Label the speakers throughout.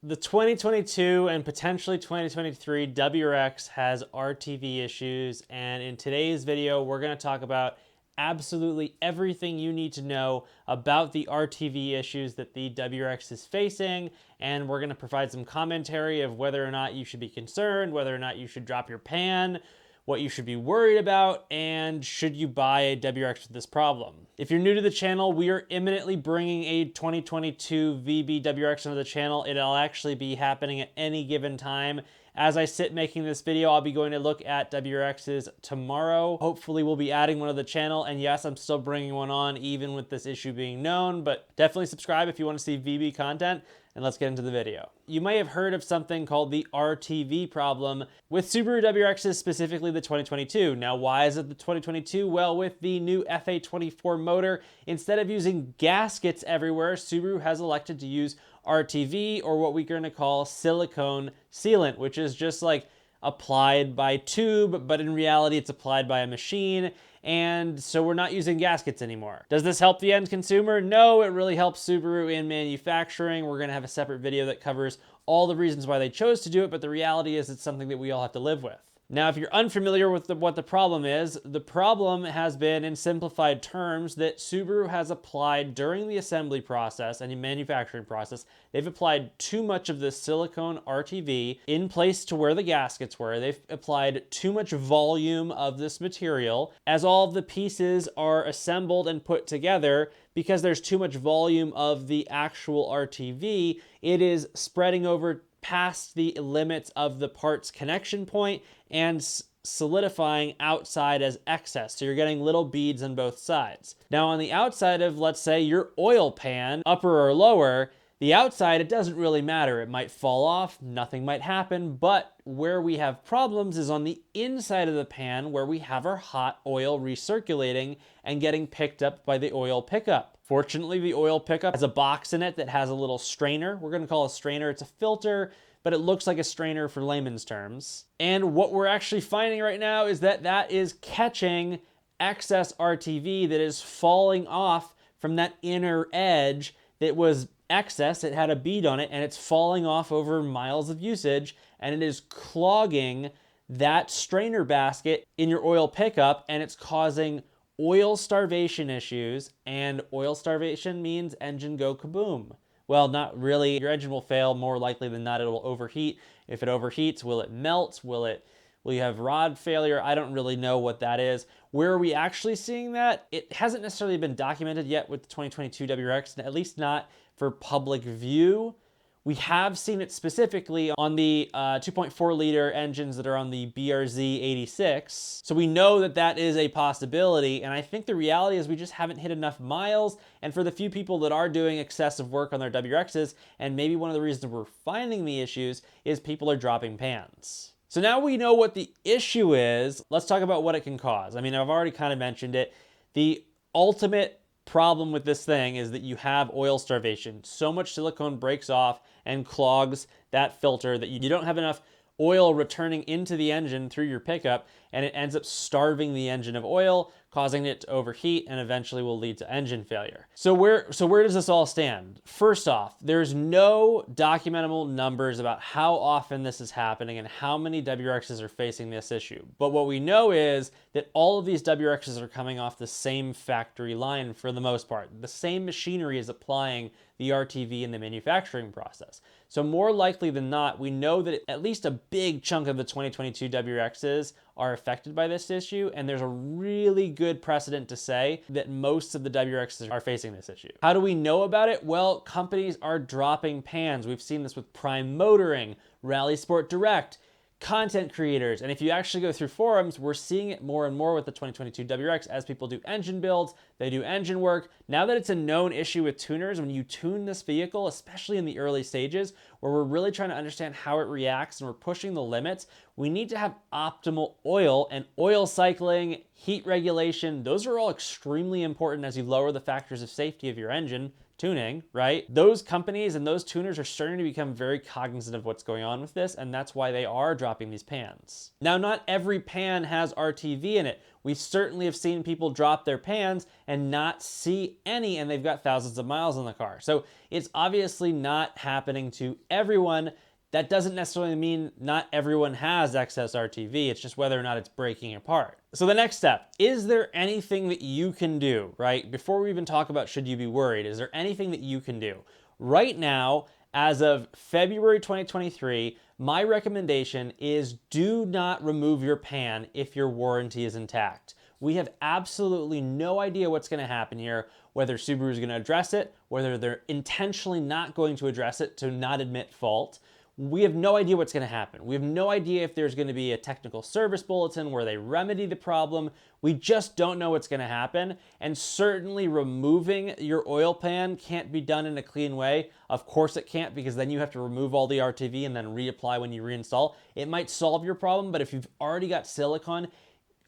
Speaker 1: The 2022 and potentially 2023 WRX has RTV issues, and in today's video, we're going to talk about absolutely everything you need to know about the RTV issues that the WRX is facing, and we're going to provide some commentary of whether or not you should be concerned, whether or not you should drop your pan, what you should be worried about, and should you buy a WRX with this problem. If you're new to the channel, we are imminently bringing a 2022 VB WRX onto the channel. It'll actually be happening at any given time. As I sit making this video, I'll be going to look at WRXs tomorrow. Hopefully we'll be adding one to the channel, and yes, I'm still bringing one on even with this issue being known, but definitely subscribe if you want to see VB content. And let's get into the video. You may have heard of something called the RTV problem with Subaru WRXs, specifically the 2022. Now, why is it the 2022? Well, with the new FA24 motor, instead of using gaskets everywhere, Subaru has elected to use RTV, or what we're going to call silicone sealant, which is just like applied by tube, but in reality it's applied by a machine, and so we're not using gaskets anymore. Does this help the end consumer? No, it really helps Subaru in manufacturing. We're gonna have a separate video that covers all the reasons why they chose to do it, but the reality is it's something that we all have to live with. Now, if you're unfamiliar with what the problem is, the problem has been, in simplified terms, that Subaru has applied during the assembly process and the manufacturing process, they've applied too much of this silicone RTV in place to where the gaskets were. They've applied too much volume of this material. As all of the pieces are assembled and put together, because there's too much volume of the actual RTV, it is spreading over past the limits of the part's connection point and solidifying outside as excess. So you're getting little beads on both sides. Now on the outside of, let's say, your oil pan, upper or lower, the outside, it doesn't really matter. It might fall off, nothing might happen, but where we have problems is on the inside of the pan, where we have our hot oil recirculating and getting picked up by the oil pickup. Fortunately, the oil pickup has a box in it that has a little strainer. We're going to call it a strainer. It's a filter, but it looks like a strainer for layman's terms. And what we're actually finding right now is that that is catching excess RTV that is falling off from that inner edge that was excess. It had a bead on it, and it's falling off over miles of usage, and it is clogging that strainer basket in your oil pickup, and it's causing oil starvation issues. And oil starvation means engine go kaboom. Well, not really. Your engine will fail. More likely than not, it'll overheat. If it overheats, will it melt? Will you have rod failure? I don't really know what that is. Where are we actually seeing that? It hasn't necessarily been documented yet with the 2022 WRX, at least not for public view. We have seen it specifically on the 2.4 liter engines that are on the BRZ 86. So we know that that is a possibility, and I think the reality is we just haven't hit enough miles. And for the few people that are doing excessive work on their WRXs, and maybe one of the reasons we're finding the issues is people are dropping pans. So now we know what the issue is. Let's talk about what it can cause. I mean, I've already kind of mentioned it. The ultimate problem with this thing is that you have oil starvation. So much silicone breaks off and clogs that filter that you don't have enough oil returning into the engine through your pickup, and it ends up starving the engine of oil, causing it to overheat, and eventually will lead to engine failure. So where does this all stand? First off, there's no documentable numbers about how often this is happening and how many WRXs are facing this issue. But what we know is that all of these WRXs are coming off the same factory line for the most part. The same machinery is applying the RTV in the manufacturing process. So more likely than not, we know that at least a big chunk of the 2022 WRXs are affected by this issue, and there's a really good precedent to say that most of the WRXs are facing this issue. How do we know about it? Well, companies are dropping pans. We've seen this with Prime Motoring, Rally Sport Direct, content creators, and if you actually go through forums, we're seeing it more and more with the 2022 WRX as people do engine builds, they do engine work. Now that it's a known issue with tuners, when you tune this vehicle, especially in the early stages, where we're really trying to understand how it reacts and we're pushing the limits, we need to have optimal oil, and oil cycling, heat regulation, those are all extremely important as you lower the factors of safety of your engine tuning, right? Those companies and those tuners are starting to become very cognizant of what's going on with this, and that's why they are dropping these pans. Now, not every pan has RTV in it. We certainly have seen people drop their pans and not see any, and they've got thousands of miles on the car. So it's obviously not happening to everyone. That doesn't necessarily mean not everyone has excess RTV. It's just whether or not it's breaking apart. So the next step, is there anything that you can do, right? Before we even talk about should you be worried, is there anything that you can do? Right now, as of February 2023, my recommendation is do not remove your pan if your warranty is intact. We have absolutely no idea what's going to happen here, whether Subaru is going to address it, whether they're intentionally not going to address it to not admit fault. We have no idea what's going to happen. We have no idea if there's going to be a technical service bulletin where they remedy the problem. We just don't know what's going to happen. And certainly removing your oil pan can't be done in a clean way. Of course it can't, because then you have to remove all the RTV and then reapply when you reinstall. It might solve your problem, but if you've already got silicone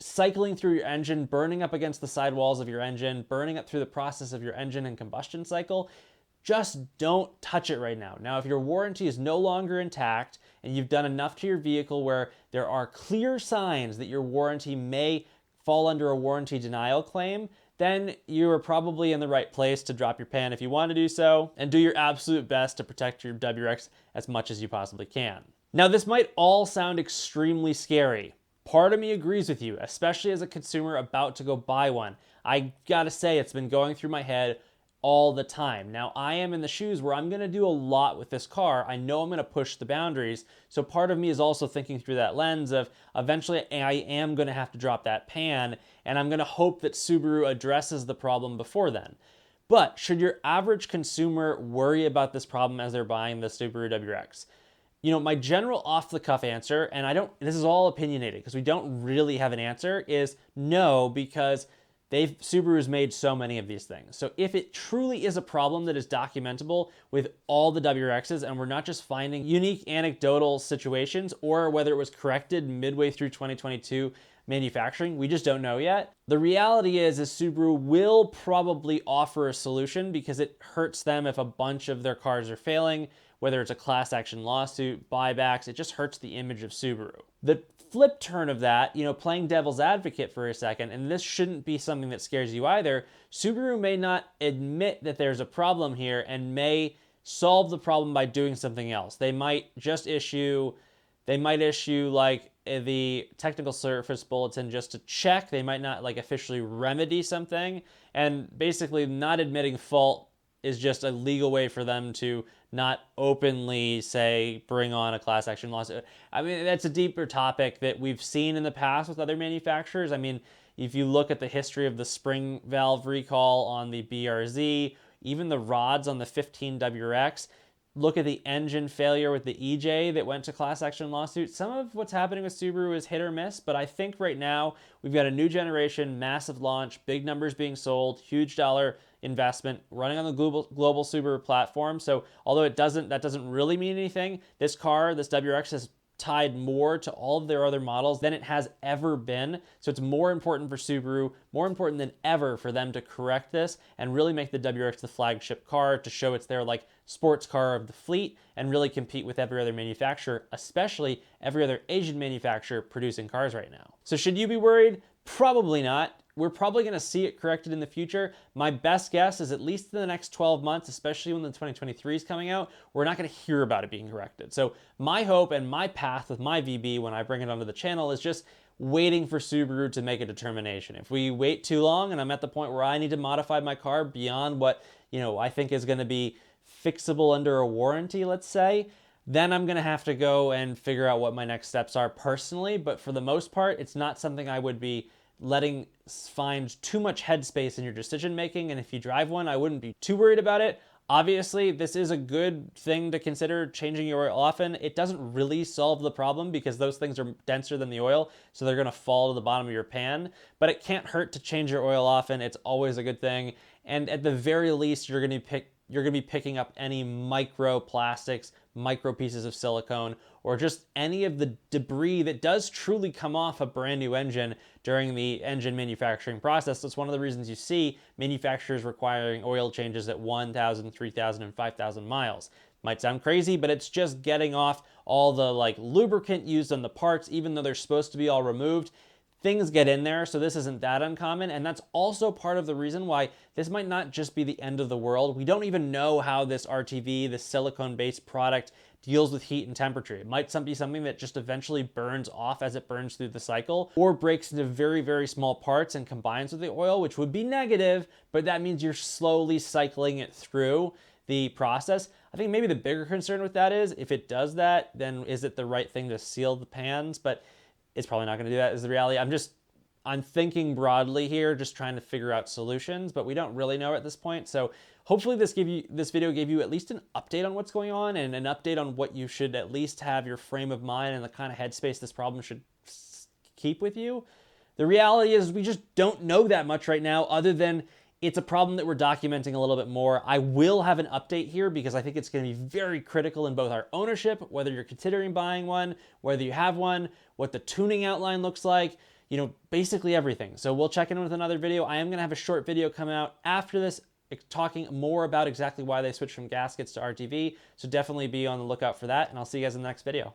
Speaker 1: cycling through your engine, burning up against the sidewalls of your engine, burning up through the process of your engine and combustion cycle, just don't touch it right now. Now, if your warranty is no longer intact and you've done enough to your vehicle where there are clear signs that your warranty may fall under a warranty denial claim, then you are probably in the right place to drop your pan if you want to do so, and do your absolute best to protect your WRX as much as you possibly can. Now, this might all sound extremely scary. Part of me agrees with you, especially as a consumer about to go buy one. I gotta say, it's been going through my head all the time. Now, I am in the shoes where I'm going to do a lot with this car. I know I'm going to push the boundaries. So part of me is also thinking through that lens of eventually I am going to have to drop that pan, and I'm going to hope that Subaru addresses the problem before then. But should your average consumer worry about this problem as they're buying the Subaru WRX? You know, my general off-the-cuff answer, and this is all opinionated because we don't really have an answer, is no, because Subaru's made so many of these things. So if it truly is a problem that is documentable with all the WRXs, and we're not just finding unique anecdotal situations, or whether it was corrected midway through 2022 manufacturing, we just don't know yet. The reality is Subaru will probably offer a solution because it hurts them if a bunch of their cars are failing, whether it's a class action lawsuit, buybacks, it just hurts the image of Subaru. The flip turn of that, playing devil's advocate for a second, and this shouldn't be something that scares you either, Subaru may not admit that there's a problem here and may solve the problem by doing something else. They might issue like the technical service bulletin just to check. They might not like officially remedy something, and basically not admitting fault is just a legal way for them to not openly say, bring on a class action lawsuit. I mean, that's a deeper topic that we've seen in the past with other manufacturers. I mean, if you look at the history of the spring valve recall on the BRZ, even the rods on the 15 WRX, look at the engine failure with the EJ that went to class action lawsuit. Some of what's happening with Subaru is hit or miss, but I think right now we've got a new generation, massive launch, big numbers being sold, huge dollar investment, running on the global Subaru platform. So although that doesn't really mean anything, this WRX has tied more to all of their other models than it has ever been. So it's more important for Subaru, more important than ever for them to correct this and really make the WRX the flagship car to show it's their like sports car of the fleet and really compete with every other manufacturer, especially every other Asian manufacturer producing cars right now. So should you be worried? Probably not. We're probably going to see it corrected in the future. My best guess is at least in the next 12 months, especially when the 2023 is coming out, we're not going to hear about it being corrected. So my hope and my path with my VB when I bring it onto the channel is just waiting for Subaru to make a determination. If we wait too long and I'm at the point where I need to modify my car beyond what, I think is going to be fixable under a warranty, let's say, then I'm going to have to go and figure out what my next steps are personally. But for the most part, it's not something I would be letting find too much headspace in your decision making. And if you drive one, I wouldn't be too worried about it. Obviously, this is a good thing to consider, changing your oil often. It doesn't really solve the problem because those things are denser than the oil, so they're going to fall to the bottom of your pan. But it can't hurt to change your oil often. It's always a good thing. And at the very least, you're going to be picking up any microplastics, micro pieces of silicone, or just any of the debris that does truly come off a brand new engine during the engine manufacturing process. That's one of the reasons you see manufacturers requiring oil changes at 1,000, 3,000, and 5,000 miles. Might sound crazy, but it's just getting off all the lubricant used on the parts, even though they're supposed to be all removed. Things get in there, so this isn't that uncommon, and that's also part of the reason why this might not just be the end of the world. We don't even know how this RTV, this silicone-based product, deals with heat and temperature. It might be something that just eventually burns off as it burns through the cycle, or breaks into very, very small parts and combines with the oil, which would be negative, but that means you're slowly cycling it through the process. I think maybe the bigger concern with that is, if it does that, then is it the right thing to seal the pans? But it's probably not going to do that, is the reality. I'm thinking broadly here, just trying to figure out solutions, but we don't really know at this point. So hopefully this video gave you at least an update on what's going on, and an update on what you should at least have your frame of mind and the kind of headspace this problem should keep with you. The reality is we just don't know that much right now, other than it's a problem that we're documenting a little bit more. I will have an update here because I think it's going to be very critical in both our ownership, whether you're considering buying one, whether you have one, what the tuning outline looks like, basically everything. So we'll check in with another video. I am going to have a short video come out after this talking more about exactly why they switched from gaskets to RTV. So definitely be on the lookout for that, and I'll see you guys in the next video.